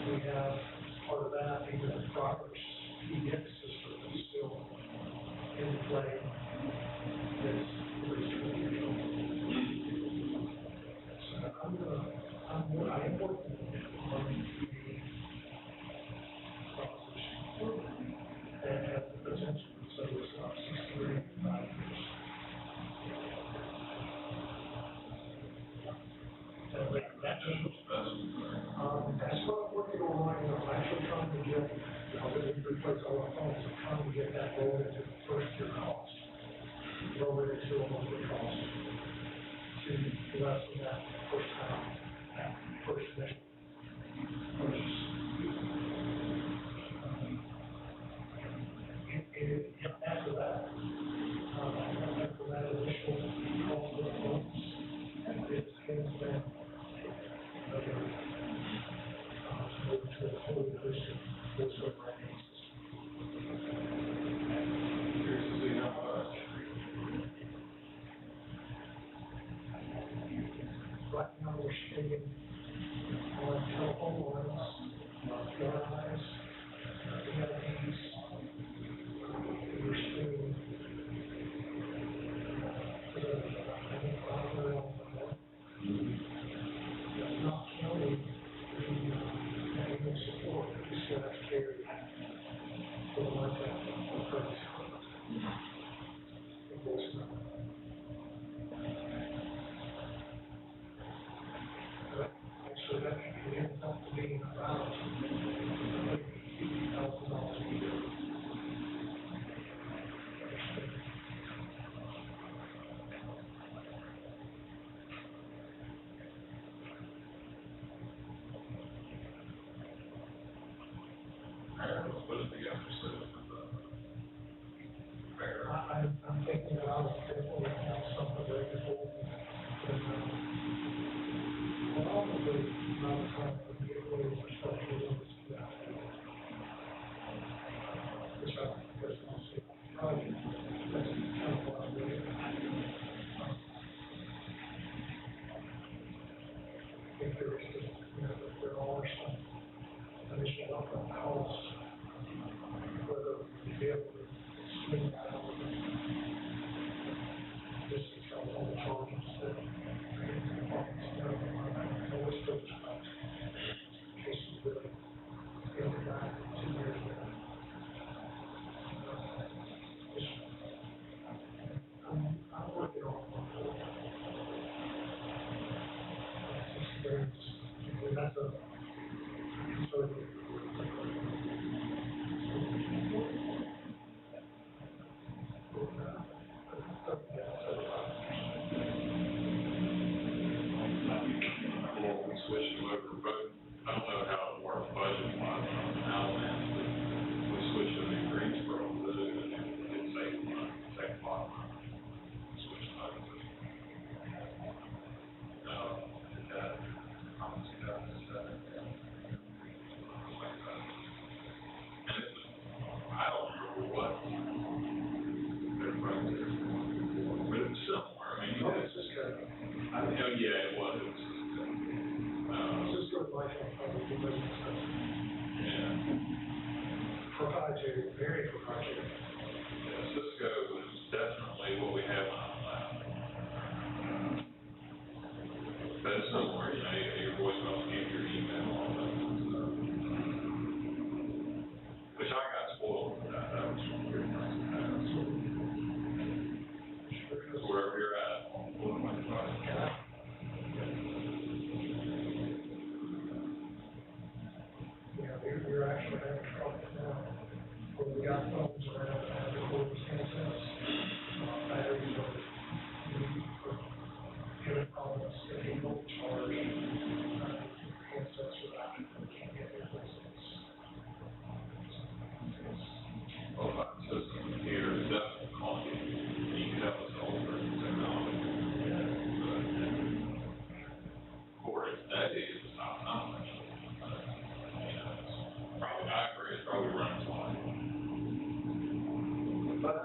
We have part of that, even the driver's PDX system is still in play. It's at least 20 years old. So I am working on the proposition and have the potential to say it's about 63 in 5 years. That's what I'm working on right now. I'm actually trying to get, because we replace all our phones, I'm trying to get that rolled into the first year cost. Roll it into a monthly cost to lessen that first time, that first initial purchase. After that initial cost of the phones, and it's hands down. To a fully Christian voice over IP system. Curious to see how much. Right now we're spending on telephone lines, PIs, EIPs, we're spending not counting the support that we still have to carry for the ones that are purchased. Actually, that ends up being about $50,000 a year. What is the emphasis of the fair? I'm thinking that I will definitely have something very important. Probably not a time to get away with structural limits to that. Which I personally see. Probably that's kind of what I'm doing. I think there is just, there are some initial upfront costs, whether you be able to swing that out of this control all the charges that always goes out. In case you really feel the guy for 2 years there. I'm working on experience, and that's a conservative. We switched over, but I don't know how it works budget-wise on Outland, but we switched to the Greensboro Blue, and it saved money, saved a lot of money. Switched over to that, almost 2007. And it was, I don't remember what their price is, but it was somewhere. I mean, it's just kind of, yeah, it was. Cisco is like proprietary, very proprietary. Yeah, Cisco is definitely what we have on our lab. But it's somewhere, your voicemail, your email, all that stuff. Which I got spoiled with that. That was pretty nice to have. So wherever you're at, what am I talking about? We're actually having trouble now where we got phones around that have recording handsets. Batteries are needed for giving calls that they won't charge handsets without we can't get their license. Well, if I'm system here, it doesn't call you. You can have us older technology. Of course, that is top knowledge. Probably, I agree, it's probably running fine. But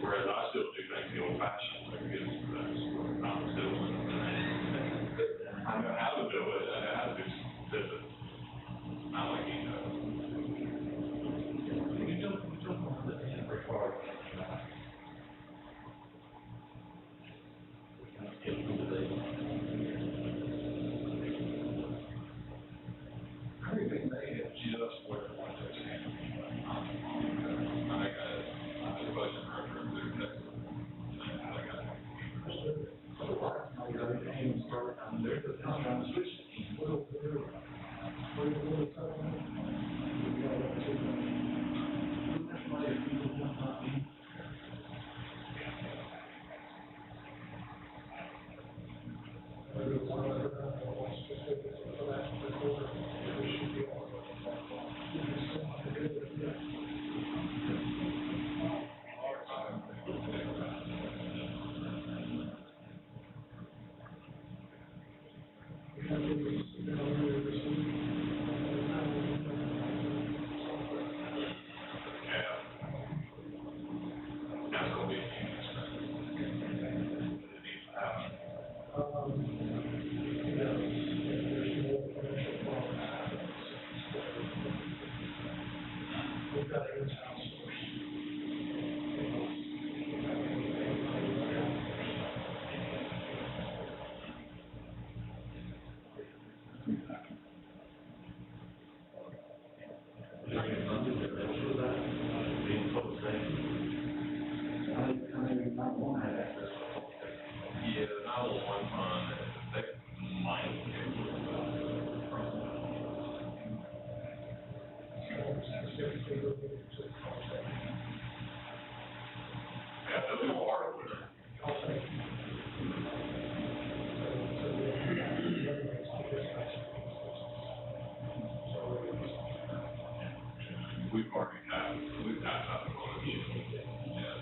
Whereas I still do things the old fashioned way, because that's what I'm still. I know how to do it, I know how to do some pivot. Not like you know. You don't want to live very hard. I think they have just what they want to say. I suppose it's hard to do that. We've got another one of you. Yeah.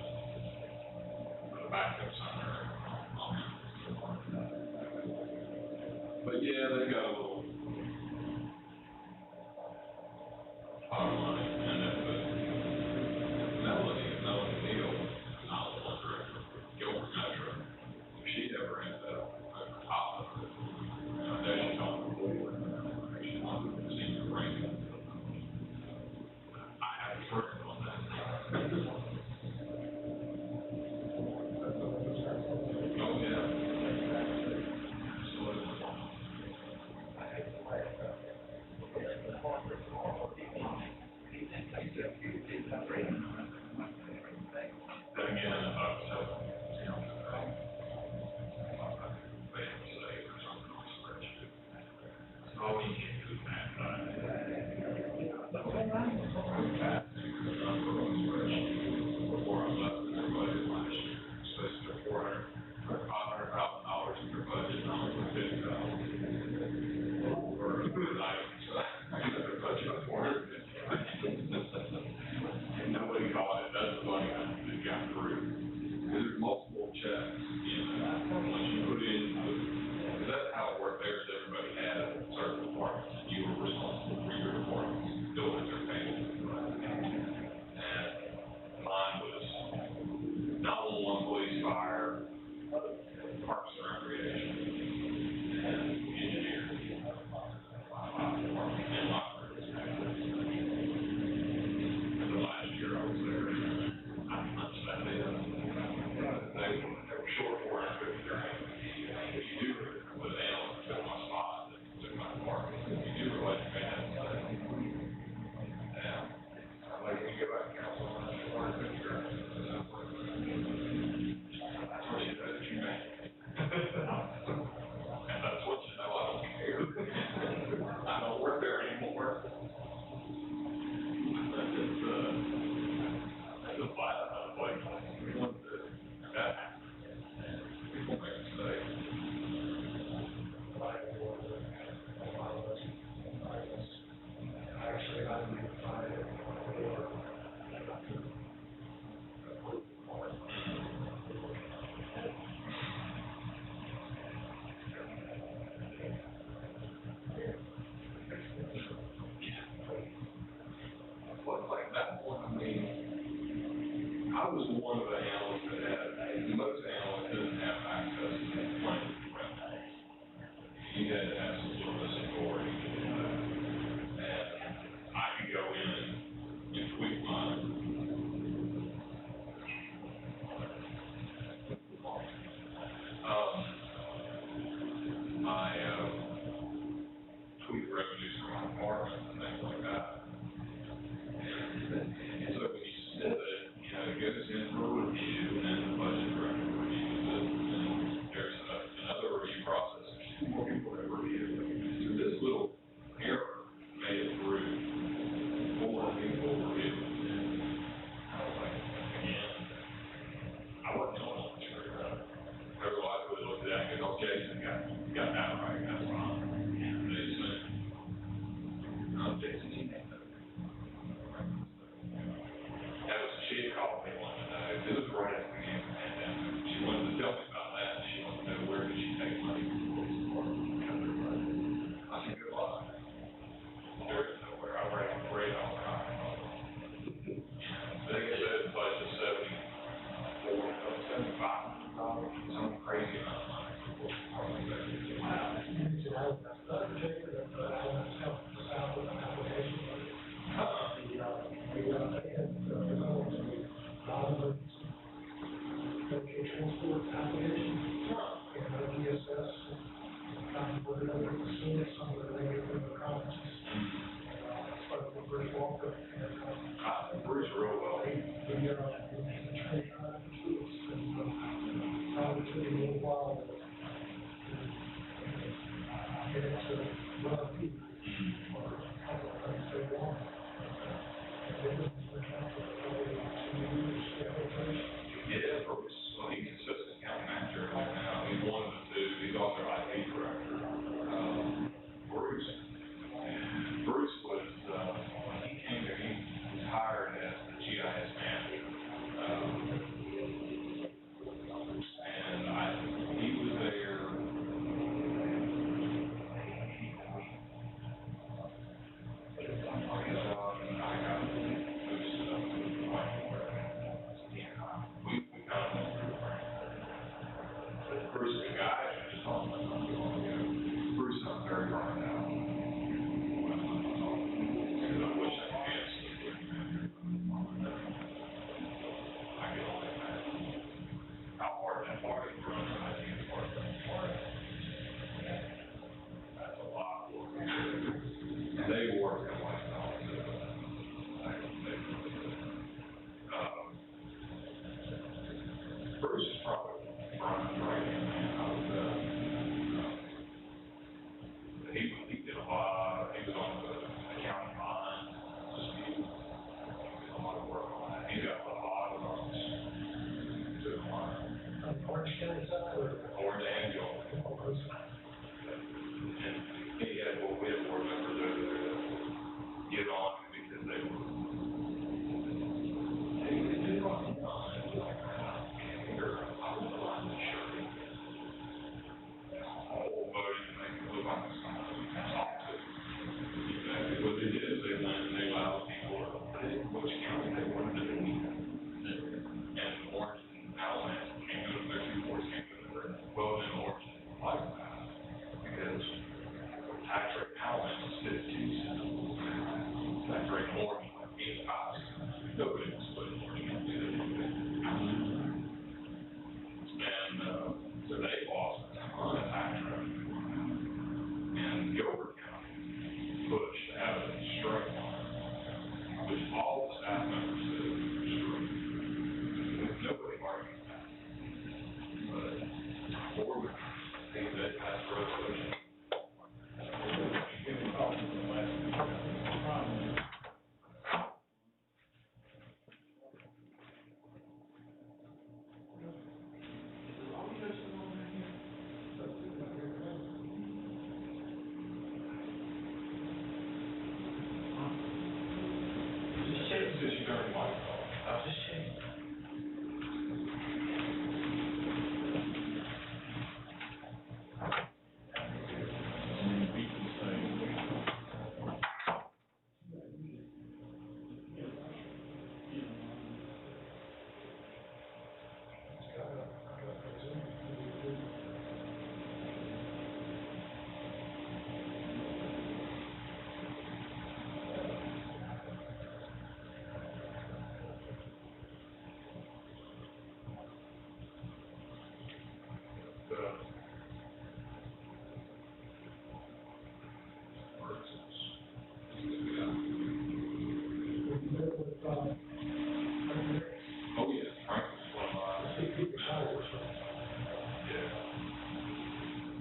The backup somewhere. But yeah, they got a little pot of money, and then Melanie Neal, not the one director, Gilbert Metro, if she ever ends up at the top of it, then she's on the board, she's on the senior ranking. I have to work on that. Oh, yeah. Absolutely. got that right, that's fine. They sent, Jason, she named it. That was, she had called me one day, it was right at the beginning of the pandemic, she wanted to tell me about that, and she wanted to know where did she take money from the police department. I said, good luck. There is nowhere, I ran all the time. They said the budget is $75, something crazy amount of money for the police Bruce real well. Yeah, Bruce, well, he's assistant county manager right now, he's one of the two, he's also IT director. Bruce was, when he came here, he was hired as the GIS manager. And he was there, Bruce is a guy who just talked about Bruce is very burned out. Because I wish I could get I can only imagine how hard that party runs. I think it's hard to that's a lot of work. They work in like Bruce is probably running right in, man. He did a lot, he was on the accounting line, he did a lot of work on that. He's got a lot of those to the line. Orange County side or? Orange and York. And he had, well, we had board members over there that get on because they were, they did on the line, like, here, I was the line that sure. All voting to make it look like something we can talk to. Exactly what they did is they went and they allowed people to pick which county they wanted to be. And Orange and Alabama can't go to their two boards, can't go to their, well, then Orange didn't like that. Because tax rate in Alabama is 15 cents. Tax rate in Orange is like 85 cents. Nobody was splitting Orange County. And, so they lost a ton of tax revenue. And Gilbert County pushed out of the straight line, which all the staff members said was true. Nobody argued that. But Ford, they passed a resolution.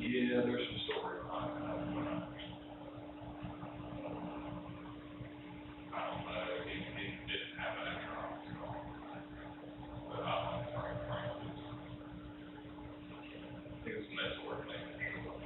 Yeah, there's some story behind that. I don't know. He didn't have an economics call. But I don't know. I think it's mental work thing.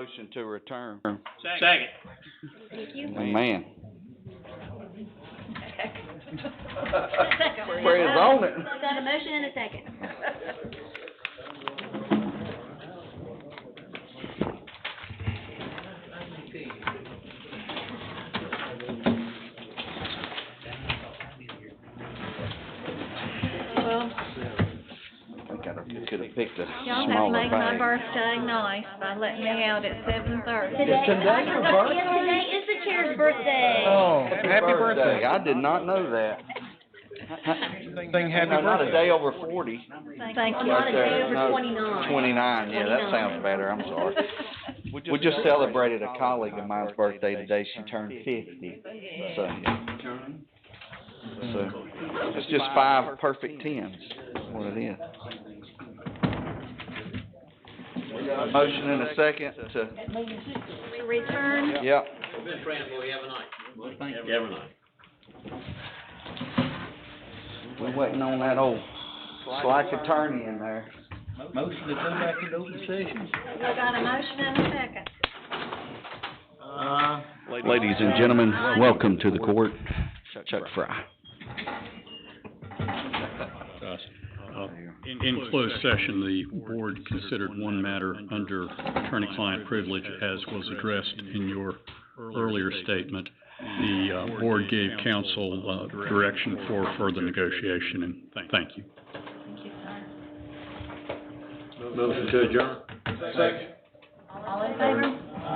Motion to return. Second. Thank you. Man. Second. Where is on it? Got a motion and a second. Well, Could have picked a y'all have smaller made my bag. birthday nice by letting me out at 7:30. Today, Is today your birthday? Yes, today is the chair's birthday. Oh, happy birthday. I did not know that. Sing happy No, not a birthday. day over 40. Thank you. Not a day Okay, over no, 29. 29, yeah, that sounds better, I'm sorry. We just celebrated a colleague of mine's birthday today, she turned 50, so it's just 5 perfect 10s, is what it is. Motion in a second to, To return. yep. Been praying for you every night. Well, thank you. Every night. We're waiting on that old slack attorney in there. Motion to go back into open session. We got a motion and a second. Ladies and gentlemen, welcome to the court. Chuck Fry. In closed session, the board considered one matter under attorney-client privilege, as was addressed in your earlier statement. The board gave counsel direction for further negotiation, and thank you. Thank you, sir. Motion to adjourn. Second. All in favor?